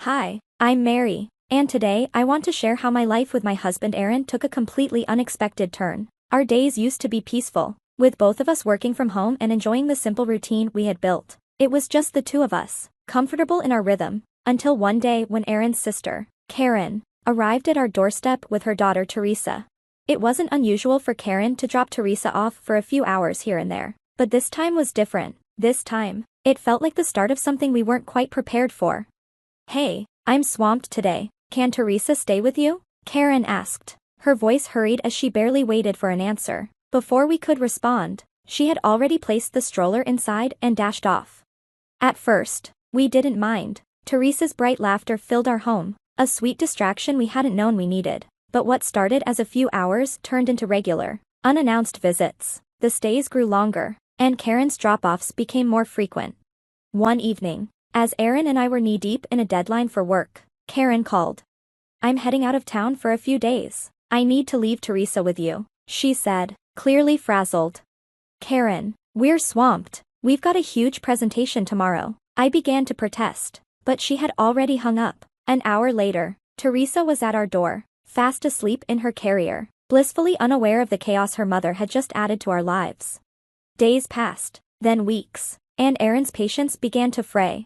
Hi, I'm Mary, and today I want to share how my life with my husband Aaron took a completely unexpected turn. Our days used to be peaceful, with both of us working from home and enjoying the simple routine we had built. It was just the two of us, comfortable in our rhythm, until one day when Aaron's sister, Karen, arrived at our doorstep with her daughter Teresa. It wasn't unusual for Karen to drop Teresa off for a few hours here and there, but this time was different. This time, it felt like the start of something we weren't quite prepared for. "Hey, I'm swamped today. Can Teresa stay with you?" Karen asked. Her voice hurried as she barely waited for an answer. Before we could respond, she had already placed the stroller inside and dashed off. At first, we didn't mind. Teresa's bright laughter filled our home, a sweet distraction we hadn't known we needed. But what started as a few hours turned into regular, unannounced visits. The stays grew longer, and Karen's drop-offs became more frequent. One evening, as Aaron and I were knee-deep in a deadline for work, Karen called. "I'm heading out of town for a few days. I need to leave Teresa with you," she said, clearly frazzled. "Karen, we're swamped. We've got a huge presentation tomorrow." I began to protest, but she had already hung up. An hour later, Teresa was at our door, fast asleep in her carrier, blissfully unaware of the chaos her mother had just added to our lives. Days passed, then weeks, and Aaron's patience began to fray.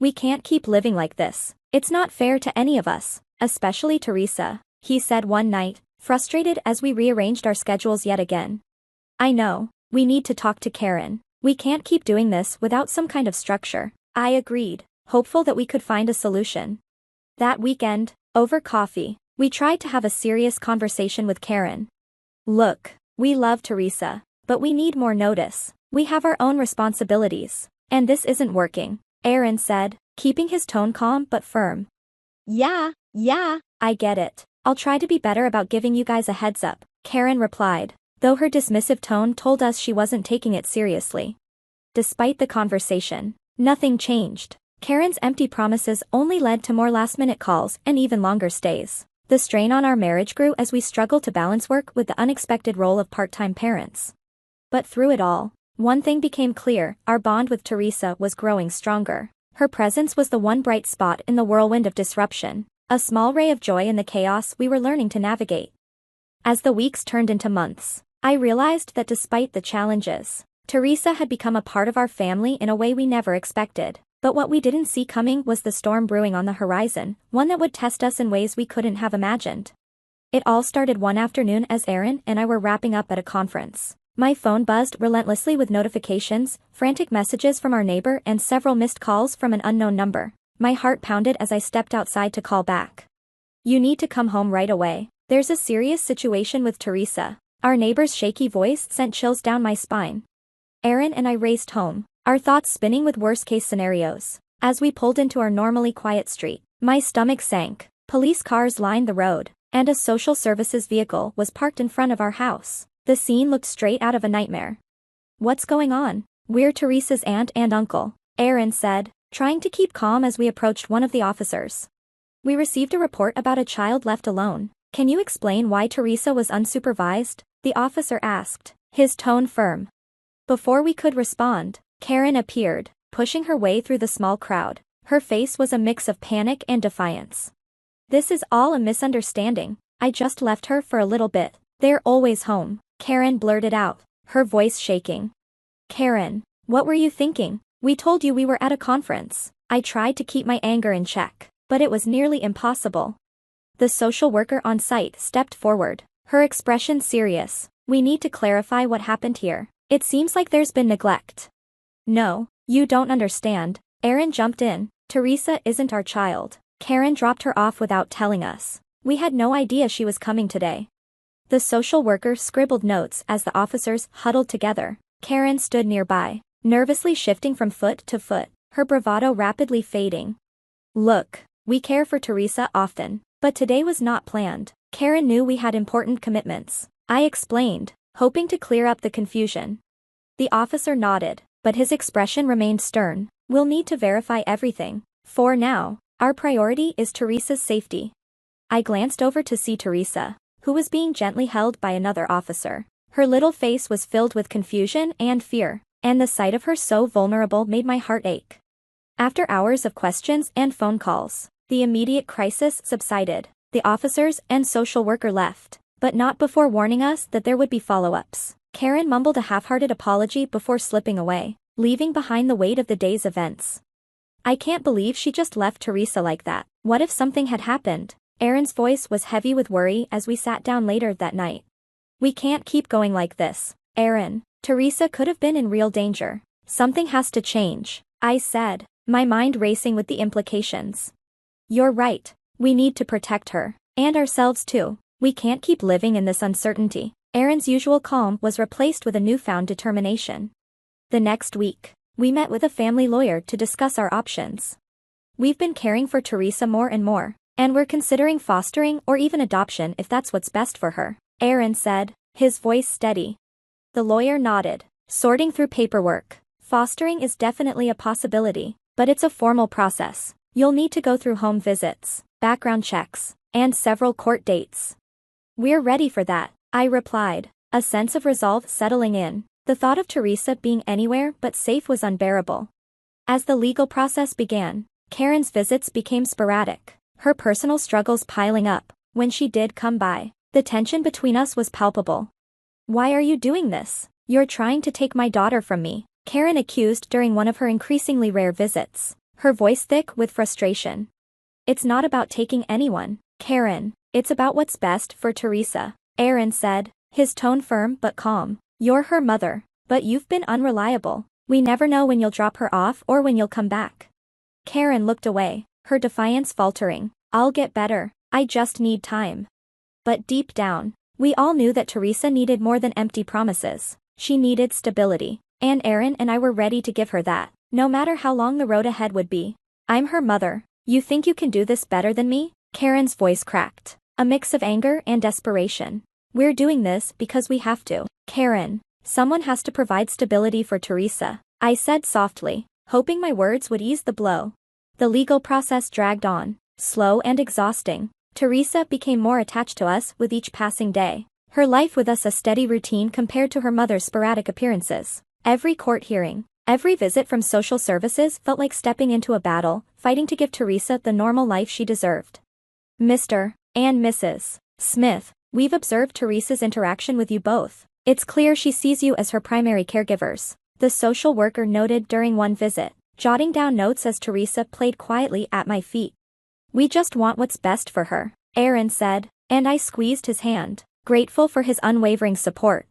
"We can't keep living like this. It's not fair to any of us, especially Teresa," he said one night, frustrated as we rearranged our schedules yet again. "I know, we need to talk to Karen. We can't keep doing this without some kind of structure." I agreed, hopeful that we could find a solution. That weekend, over coffee, we tried to have a serious conversation with Karen. "Look, we love Teresa, but we need more notice. We have our own responsibilities, and this isn't working," Aaron said, keeping his tone calm but firm. Yeah, I get it. I'll try to be better about giving you guys a heads up," Karen replied, though her dismissive tone told us she wasn't taking it seriously. Despite the conversation, nothing changed. Karen's empty promises only led to more last-minute calls and even longer stays. The strain on our marriage grew as we struggled to balance work with the unexpected role of part-time parents. But through it all, one thing became clear: our bond with Teresa was growing stronger. Her presence was the one bright spot in the whirlwind of disruption, a small ray of joy in the chaos we were learning to navigate. As the weeks turned into months, I realized that despite the challenges, Teresa had become a part of our family in a way we never expected. But what we didn't see coming was the storm brewing on the horizon, one that would test us in ways we couldn't have imagined. It all started one afternoon as Aaron and I were wrapping up at a conference. My phone buzzed relentlessly with notifications, frantic messages from our neighbor and several missed calls from an unknown number. My heart pounded as I stepped outside to call back. "You need to come home right away. There's a serious situation with Teresa." Our neighbor's shaky voice sent chills down my spine. Aaron and I raced home, our thoughts spinning with worst-case scenarios. As we pulled into our normally quiet street, my stomach sank. Police cars lined the road, and a social services vehicle was parked in front of our house. The scene looked straight out of a nightmare. "What's going on?" "We're Teresa's aunt and uncle," Aaron said, trying to keep calm as we approached one of the officers. "We received a report about a child left alone. Can you explain why Teresa was unsupervised?" the officer asked, his tone firm. Before we could respond, Karen appeared, pushing her way through the small crowd. Her face was a mix of panic and defiance. "This is all a misunderstanding. I just left her for a little bit. They're always home," Karen blurted out, her voice shaking. "Karen, what were you thinking? We told you we were at a conference." I tried to keep my anger in check, but it was nearly impossible. The social worker on site stepped forward, her expression serious. "We need to clarify what happened here. It seems like there's been neglect." "No, you don't understand," Aaron jumped in. "Teresa isn't our child." Karen dropped her off without telling us. "We had no idea she was coming today." The social worker scribbled notes as the officers huddled together. Karen stood nearby, nervously shifting from foot to foot, her bravado rapidly fading. "Look, we care for Teresa often, but today was not planned." Karen knew we had important commitments, I explained, hoping to clear up the confusion. The officer nodded, but his expression remained stern. "We'll need to verify everything. For now, our priority is Teresa's safety." I glanced over to see Teresa, who was being gently held by another officer. Her little face was filled with confusion and fear, and the sight of her so vulnerable made my heart ache. After hours of questions and phone calls, The immediate crisis subsided. The officers and social worker left, but not before warning us that there would be follow-ups. Karen mumbled a half-hearted apology before slipping away, leaving behind the weight of the day's events. I can't believe she just left Teresa like that. What if something had happened? Aaron's voice was heavy with worry as we sat down later that night. We can't keep going like this, Aaron. Teresa could have been in real danger. Something has to change, I said, my mind racing with the implications. You're right. We need to protect her. And ourselves too. We can't keep living in this uncertainty. Aaron's usual calm was replaced with a newfound determination. The next week, we met with a family lawyer to discuss our options. We've been caring for Teresa more and more, and we're considering fostering or even adoption if that's what's best for her, Aaron said, his voice steady. The lawyer nodded, sorting through paperwork. Fostering is definitely a possibility, but it's a formal process. You'll need to go through home visits, background checks, and several court dates. We're ready for that, I replied, a sense of resolve settling in. The thought of Teresa being anywhere but safe was unbearable. As the legal process began, Karen's visits became sporadic, her personal struggles piling up. When she did come by, the tension between us was palpable. Why are you doing this? You're trying to take my daughter from me, Karen accused during one of her increasingly rare visits, her voice thick with frustration. It's not about taking anyone, Karen, it's about what's best for Teresa, Aaron said, his tone firm but calm. You're her mother, but you've been unreliable. We never know when you'll drop her off or when you'll come back. Karen looked away, her defiance faltering. I'll get better, I just need time. But deep down, we all knew that Teresa needed more than empty promises. She needed stability, and Aaron and I were ready to give her that, no matter how long the road ahead would be. I'm her mother. You think you can do this better than me? Karen's voice cracked, a mix of anger and desperation. We're doing this because we have to. Karen, someone has to provide stability for Teresa, I said softly, hoping my words would ease the blow. The legal process dragged on, slow and exhausting. Teresa became more attached to us with each passing day, her life with us a steady routine compared to her mother's sporadic appearances. Every court hearing, every visit from social services felt like stepping into a battle, fighting to give Teresa the normal life she deserved. Mr. and Mrs. Smith, we've observed Teresa's interaction with you both. It's clear she sees you as her primary caregivers, the social worker noted during one visit, jotting down notes as Teresa played quietly at my feet. We just want what's best for her, Aaron said, and I squeezed his hand, grateful for his unwavering support.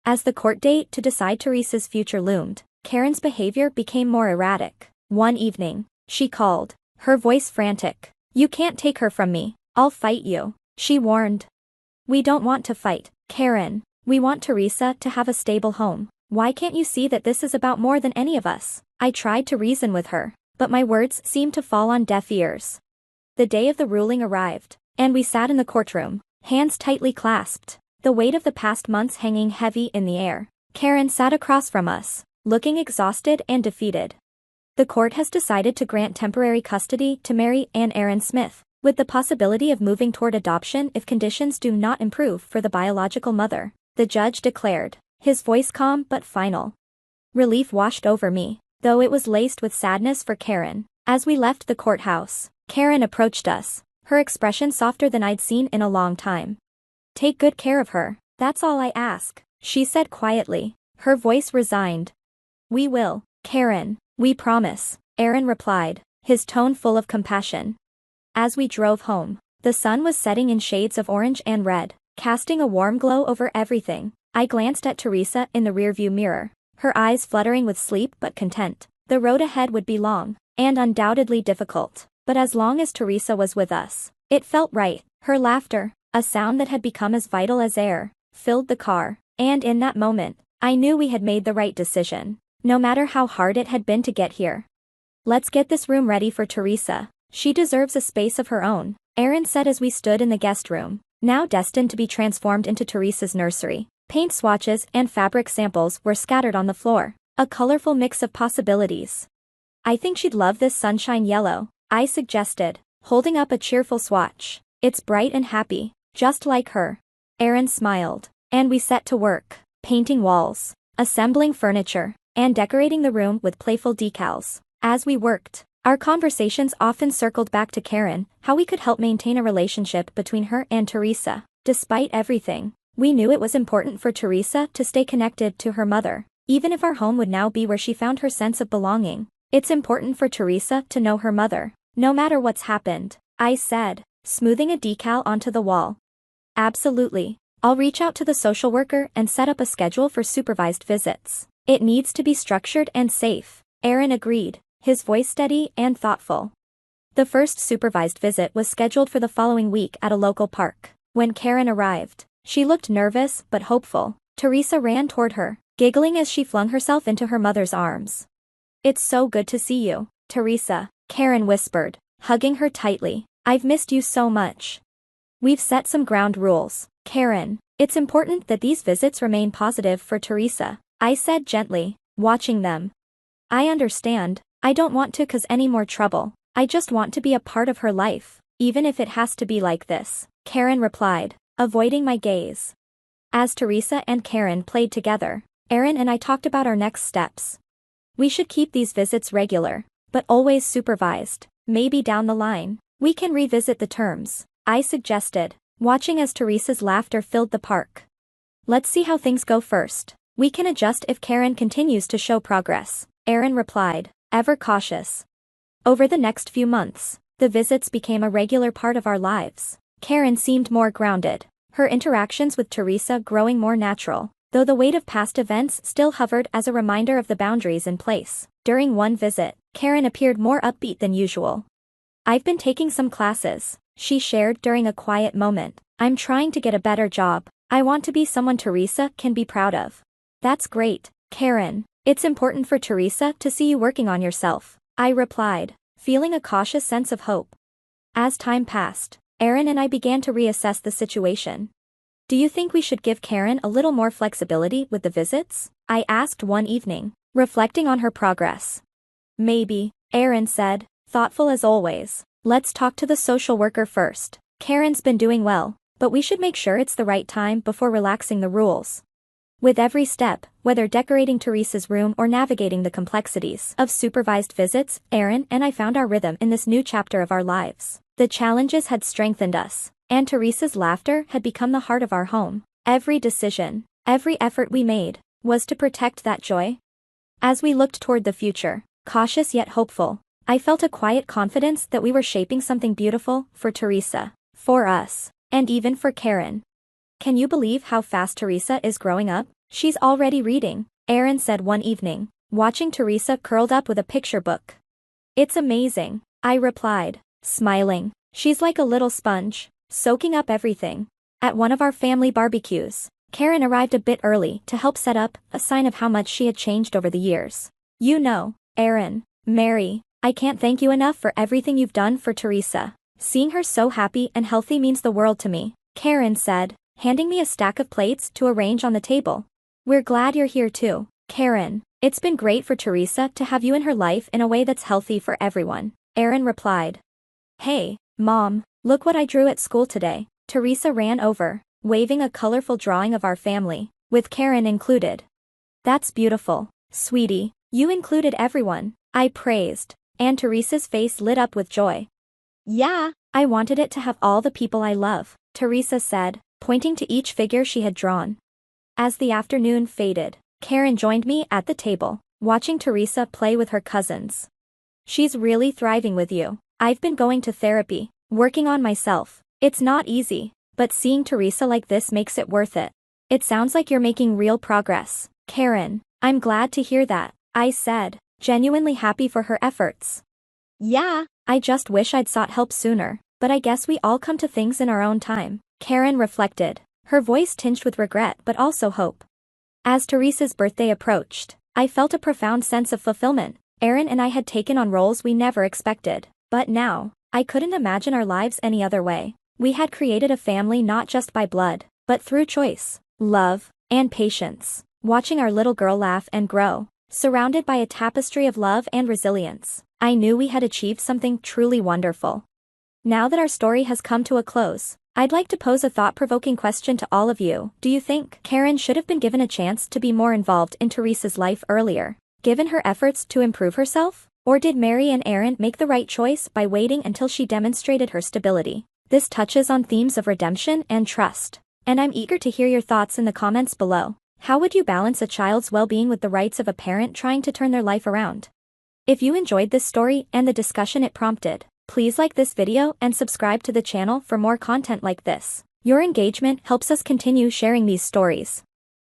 As the court date to decide Teresa's future loomed, Karen's behavior became more erratic. One evening, she called, her voice frantic. You can't take her from me, I'll fight you, she warned. We don't want to fight, Karen. We want Teresa to have a stable home. Why can't you see that this is about more than any of us? I tried to reason with her, but my words seemed to fall on deaf ears. The day of the ruling arrived, and we sat in the courtroom, hands tightly clasped, the weight of the past months hanging heavy in the air. Karen sat across from us, looking exhausted and defeated. The court has decided to grant temporary custody to Mary and Aaron Smith, with the possibility of moving toward adoption if conditions do not improve for the biological mother, the judge declared, his voice calm but final. Relief washed over me, though it was laced with sadness for Karen. As we left the courthouse, Karen approached us, her expression softer than I'd seen in a long time. Take good care of her, that's all I ask, she said quietly, her voice resigned. We will, Karen, we promise, Aaron replied, his tone full of compassion. As we drove home, the sun was setting in shades of orange and red, casting a warm glow over everything. I glanced at Teresa in the rearview mirror, her eyes fluttering with sleep but content. The road ahead would be long, and undoubtedly difficult, but as long as Teresa was with us, it felt right. Her laughter, a sound that had become as vital as air, filled the car, and in that moment, I knew we had made the right decision, no matter how hard it had been to get here. Let's get this room ready for Teresa. She deserves a space of her own, Aaron said as we stood in the guest room, now destined to be transformed into Teresa's nursery. Paint swatches and fabric samples were scattered on the floor, a colorful mix of possibilities. I think she'd love this sunshine yellow, I suggested, holding up a cheerful swatch. It's bright and happy, just like her. Aaron smiled, and we set to work, painting walls, assembling furniture, and decorating the room with playful decals. As we worked, Our conversations often circled back to Karen, how we could help maintain a relationship between her and Teresa. Despite everything, we knew it was important for Teresa to stay connected to her mother, even if our home would now be where she found her sense of belonging. It's important for Teresa to know her mother, no matter what's happened, I said, smoothing a decal onto the wall. Absolutely. I'll reach out to the social worker and set up a schedule for supervised visits. It needs to be structured and safe. Aaron agreed, his voice steady and thoughtful. The first supervised visit was scheduled for the following week at a local park. When Karen arrived, she looked nervous but hopeful. Teresa ran toward her, giggling as she flung herself into her mother's arms. "It's so good to see you, Teresa," Karen whispered, hugging her tightly. "I've missed you so much." "We've set some ground rules, Karen. It's important that these visits remain positive for Teresa," I said gently, watching them. "I understand. I don't want to cause any more trouble. I just want to be a part of her life, even if it has to be like this," Karen replied, avoiding my gaze. As Teresa and Karen played together, Aaron and I talked about our next steps. We should keep these visits regular, but always supervised. Maybe down the line, we can revisit the terms, I suggested, watching as Teresa's laughter filled the park. "Let's see how things go first. We can adjust if Karen continues to show progress," Aaron replied, ever cautious. Over the next few months, the visits became a regular part of our lives. Karen seemed more grounded, her interactions with Teresa growing more natural, though the weight of past events still hovered as a reminder of the boundaries in place. During one visit, Karen appeared more upbeat than usual. "I've been taking some classes," she shared during a quiet moment. "I'm trying to get a better job. I want to be someone Teresa can be proud of." "That's great, Karen. It's important for Teresa to see you working on yourself," I replied, feeling a cautious sense of hope. As time passed, Aaron and I began to reassess the situation. "Do you think we should give Karen a little more flexibility with the visits?" I asked one evening, reflecting on her progress. "Maybe," Aaron said, thoughtful as always. "Let's talk to the social worker first. Karen's been doing well, but we should make sure it's the right time before relaxing the rules." With every step, whether decorating Teresa's room or navigating the complexities of supervised visits, Aaron and I found our rhythm in this new chapter of our lives. The challenges had strengthened us, and Teresa's laughter had become the heart of our home. Every decision, every effort we made, was to protect that joy. As we looked toward the future, cautious yet hopeful, I felt a quiet confidence that we were shaping something beautiful for Teresa, for us, and even for Karen. "Can you believe how fast Teresa is growing up? She's already reading," Aaron said one evening, watching Teresa curled up with a picture book. "It's amazing," I replied, smiling. "She's like a little sponge, soaking up everything." At one of our family barbecues, Karen arrived a bit early to help set up, a sign of how much she had changed over the years. "You know, Aaron, Mary, I can't thank you enough for everything you've done for Teresa. Seeing her so happy and healthy means the world to me," Karen said, handing me a stack of plates to arrange on the table. "We're glad you're here too, Karen. It's been great for Teresa to have you in her life in a way that's healthy for everyone," Aaron replied. "Hey, Mom, look what I drew at school today." Teresa ran over, waving a colorful drawing of our family, with Karen included. "That's beautiful, sweetie. You included everyone," I praised, and Teresa's face lit up with joy. "Yeah, I wanted it to have all the people I love," Teresa said, pointing to each figure she had drawn. As the afternoon faded, Karen joined me at the table, watching Teresa play with her cousins. "She's really thriving with you. I've been going to therapy, working on myself. It's not easy, but seeing Teresa like this makes it worth it." "It sounds like you're making real progress, Karen. I'm glad to hear that," I said, genuinely happy for her efforts. "Yeah, I just wish I'd sought help sooner, but I guess we all come to things in our own time," Karen reflected, her voice tinged with regret but also hope. As Teresa's birthday approached, I felt a profound sense of fulfillment. Aaron and I had taken on roles we never expected, but now, I couldn't imagine our lives any other way. We had created a family not just by blood, but through choice, love, and patience. Watching our little girl laugh and grow, surrounded by a tapestry of love and resilience, I knew we had achieved something truly wonderful. Now that our story has come to a close, I'd like to pose a thought-provoking question to all of you. Do you think Karen should have been given a chance to be more involved in Teresa's life earlier, given her efforts to improve herself? Or did Mary and Aaron make the right choice by waiting until she demonstrated her stability? This touches on themes of redemption and trust. And I'm eager to hear your thoughts in the comments below. How would you balance a child's well-being with the rights of a parent trying to turn their life around? If you enjoyed this story and the discussion it prompted, please like this video and subscribe to the channel for more content like this. Your engagement helps us continue sharing these stories.